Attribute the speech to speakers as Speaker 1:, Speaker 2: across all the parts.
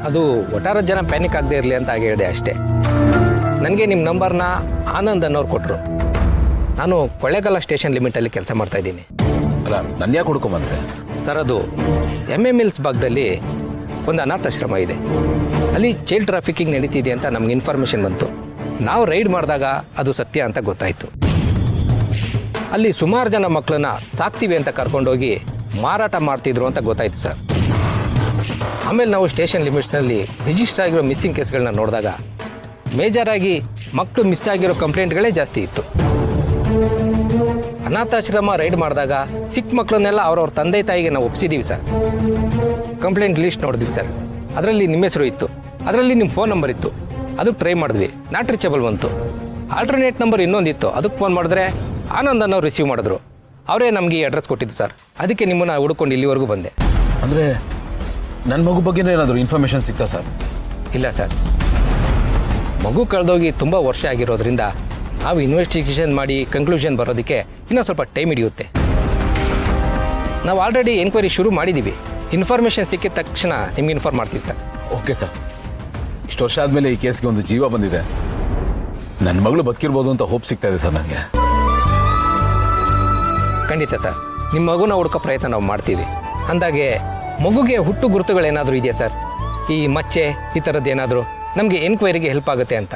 Speaker 1: ಅದು ಒಟ್ಟಾರೆ ಜನ ಪ್ಯಾನಿಕ್ ಆಗದೆ ಇರಲಿ ಅಂತ ಹಾಗೆ ಹೇಳಿದೆ ಅಷ್ಟೇ. ನನಗೆ ನಿಮ್ಮ ನಂಬರ್ನ ಆನಂದ್ ಅನ್ನೋರು ಕೊಟ್ಟರು. ನಾನು ಕೊಳ್ಳೇಗಾಲ ಸ್ಟೇಷನ್ ಲಿಮಿಟಲ್ಲಿ ಕೆಲಸ ಮಾಡ್ತಾ ಇದ್ದೀನಿ.
Speaker 2: ಅಲ್ಲ, ನನ್ನ ಯಾಕೆ ಹುಡ್ಕೊಂಬಂದ್ರೆ?
Speaker 1: ಸರ್, ಅದು ಎಮ್ ಎಮ್ ಮಿಲ್ಸ್ ಭಾಗದಲ್ಲಿ ಒಂದು ಅನಾಥಾಶ್ರಮ ಇದೆ. ಅಲ್ಲಿ ಚೈಲ್ಡ್ ಟ್ರಾಫಿಕಿಂಗ್ ನಡೀತಿದೆ ಅಂತ ನಮ್ಗೆ ಇನ್ಫಾರ್ಮೇಷನ್ ಬಂತು. ನಾವು ರೈಡ್ ಮಾಡಿದಾಗ ಅದು ಸತ್ಯ ಅಂತ ಗೊತ್ತಾಯಿತು. ಅಲ್ಲಿ ಸುಮಾರು ಜನ ಮಕ್ಕಳನ್ನ ಸಾಕ್ತೀವಿ ಅಂತ ಕರ್ಕೊಂಡೋಗಿ ಮಾರಾಟ ಮಾಡ್ತಿದ್ರು ಅಂತ ಗೊತ್ತಾಯಿತು ಸರ್. ಆಮೇಲೆ ನಾವು ಸ್ಟೇಷನ್ ಲಿಮಿಟ್ಸ್ನಲ್ಲಿ ರಿಜಿಸ್ಟರ್ ಆಗಿರೋ ಮಿಸ್ಸಿಂಗ್ ಕೇಸ್ಗಳನ್ನ ನೋಡಿದಾಗ ಮೇಜರಾಗಿ ಮಕ್ಕಳು ಮಿಸ್ ಆಗಿರೋ ಕಂಪ್ಲೇಂಟ್ಗಳೇ ಜಾಸ್ತಿ ಇತ್ತು. ಅನಾಥಾಶ್ರಮ ರೈಡ್ ಮಾಡಿದಾಗ ಸಿಕ್ಕ ಮಕ್ಕಳನ್ನೆಲ್ಲ ಅವ್ರವ್ರ ತಂದೆ ತಾಯಿಗೆ ನಾವು ಒಪ್ಪಿಸಿದ್ದೀವಿ ಸರ್. ಕಂಪ್ಲೇಂಟ್ ಲಿಸ್ಟ್ ನೋಡಿದ್ವಿ ಸರ್. ಅದರಲ್ಲಿ ನಿಮ್ಮ ಹೆಸರು ಇತ್ತು, ಅದರಲ್ಲಿ ನಿಮ್ಮ ಫೋನ್ ನಂಬರ್ ಇತ್ತು. ಅದಕ್ಕೆ ಟ್ರೈ ಮಾಡಿದ್ವಿ, ನಾಟ್ ರೀಚಬಲ್ ಬಂತು. ಆಲ್ಟರ್ನೇಟ್ ನಂಬರ್ ಇನ್ನೊಂದಿತ್ತು, ಅದಕ್ಕೆ ಫೋನ್ ಮಾಡಿದ್ರೆ ಆನಂದ್ ಅನ್ನೋರು ರಿಸೀವ್ ಮಾಡಿದ್ರು. ಅವರೇ ನಮಗೆ ಈ ಅಡ್ರೆಸ್ ಕೊಟ್ಟಿದ್ದು ಸರ್. ಅದಕ್ಕೆ ನಿಮ್ಮನ್ನು ಹುಡ್ಕೊಂಡು ಇಲ್ಲಿವರೆಗೂ ಬಂದೆ.
Speaker 2: ಅಂದರೆ ನನ್ನ ಮಗು ಬಗ್ಗೆ ಏನಾದರೂ ಇನ್ಫಾರ್ಮೇಷನ್ ಸಿಗ್ತಾ ಸರ್?
Speaker 1: ಇಲ್ಲ ಸರ್, ಮಗು ಕಳೆದೋಗಿ ತುಂಬ ವರ್ಷ ಆಗಿರೋದ್ರಿಂದ ನಾವು ಇನ್ವೆಸ್ಟಿಗೇಷನ್ ಮಾಡಿ ಕನ್ಕ್ಲೂಷನ್ ಬರೋದಕ್ಕೆ ಇನ್ನೂ ಸ್ವಲ್ಪ ಟೈಮ್ ಹಿಡಿಯುತ್ತೆ. ನಾವು ಆಲ್ರೆಡಿ ಎನ್ಕ್ವೈರಿ ಶುರು ಮಾಡಿದ್ದೀವಿ. ಇನ್ಫಾರ್ಮೇಷನ್ ಸಿಕ್ಕಿದ ತಕ್ಷಣ ನಿಮ್ಗೆ ಇನ್ಫಾರ್ಮ್ ಮಾಡ್ತೀವಿ ಸರ್.
Speaker 2: Okay sir. ಇಷ್ಟು ವರ್ಷ ಆದಮೇಲೆ ಈ ಕೇಸ್ಗೆ ಒಂದು ಜೀವ ಬಂದಿದೆ. ನನ್ನ ಮಗಳು ಬದುಕಿರ್ಬೋದು ಅಂತ ಹೋಪ್ ಸಿಗ್ತಾ ಇದೆ ಸರ್ ನನಗೆ.
Speaker 1: ಖಂಡಿತ ಸರ್, ನಿಮ್ಮ ಮಗುನ ಹುಡ್ಕೋ ಪ್ರಯತ್ನ ನಾವು ಮಾಡ್ತೀವಿ. ಅಂದಾಗೆ ಮಗುಗೆ ಹುಟ್ಟು ಗುರುತುಗಳೇನಾದರೂ ಇದೆಯಾ ಸರ್? ಈ ಮಚ್ಚೆ ಈ ಥರದ್ದು ಏನಾದರೂ ನಮಗೆ ಎನ್ಕ್ವೈರಿಗೆ ಹೆಲ್ಪ್ ಆಗುತ್ತೆ ಅಂತ.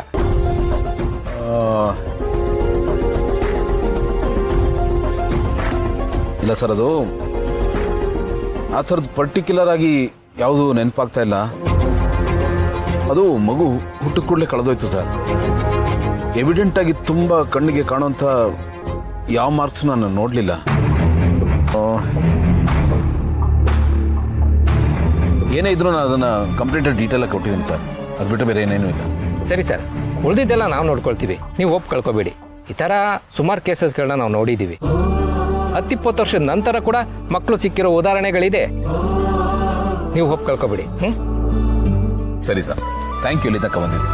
Speaker 2: ಇಲ್ಲ ಸರ್, ಅದು ಆ ಥರದ್ದು ಪರ್ಟಿಕ್ಯುಲರ್ ಆಗಿ ಯಾವುದು ನೆನಪಾಗ್ತಾ ಇಲ್ಲ. ಅದು ಮಗು ಹುಟ್ಟಿದ ಕೂಡಲೇ ಕಳೆದೋಯ್ತು ಸರ್. ಎವಿಡೆಂಟ್ ಆಗಿ ತುಂಬ ಕಣ್ಣಿಗೆ ಕಾಣುವಂಥ ಯಾವ ಮಾರ್ಕ್ಸ್ ನಾನು ನೋಡಲಿಲ್ಲ. ಏನೇ ಇದ್ರೂ ನಾನು ಅದನ್ನು ಕಂಪ್ಲೀಟ್ ಡೀಟೇಲಾಗಿ ಕೊಟ್ಟಿದ್ದೀನಿ ಸರ್. ಅದು ಬಿಟ್ಟು ಬೇರೆ ಏನೇನೂ ಇಲ್ಲ.
Speaker 1: ಸರಿ ಸರ್, ಉಳಿದಿದ್ದೆಲ್ಲ ನಾವು ನೋಡ್ಕೊಳ್ತೀವಿ. ನೀವು ಒಪ್ಪು ಕಳ್ಕೊಬೇಡಿ. ಈ ಥರ ಸುಮಾರು ಕೇಸಸ್ಗಳನ್ನ ನಾವು ನೋಡಿದ್ದೀವಿ. 10-20 ವರ್ಷದ ನಂತರ ಕೂಡ ಮಕ್ಕಳು ಸಿಕ್ಕಿರೋ ಉದಾಹರಣೆಗಳಿದೆ. ನೀವು ಒಪ್ಪು ಕಳ್ಕೊಬೇಡಿ.
Speaker 2: ಸರಿ ಸರ್, ಥ್ಯಾಂಕ್ ಯು. ಇಲ್ಲಿ ತಕ್ಕ ಬಂದಿದ್ದು.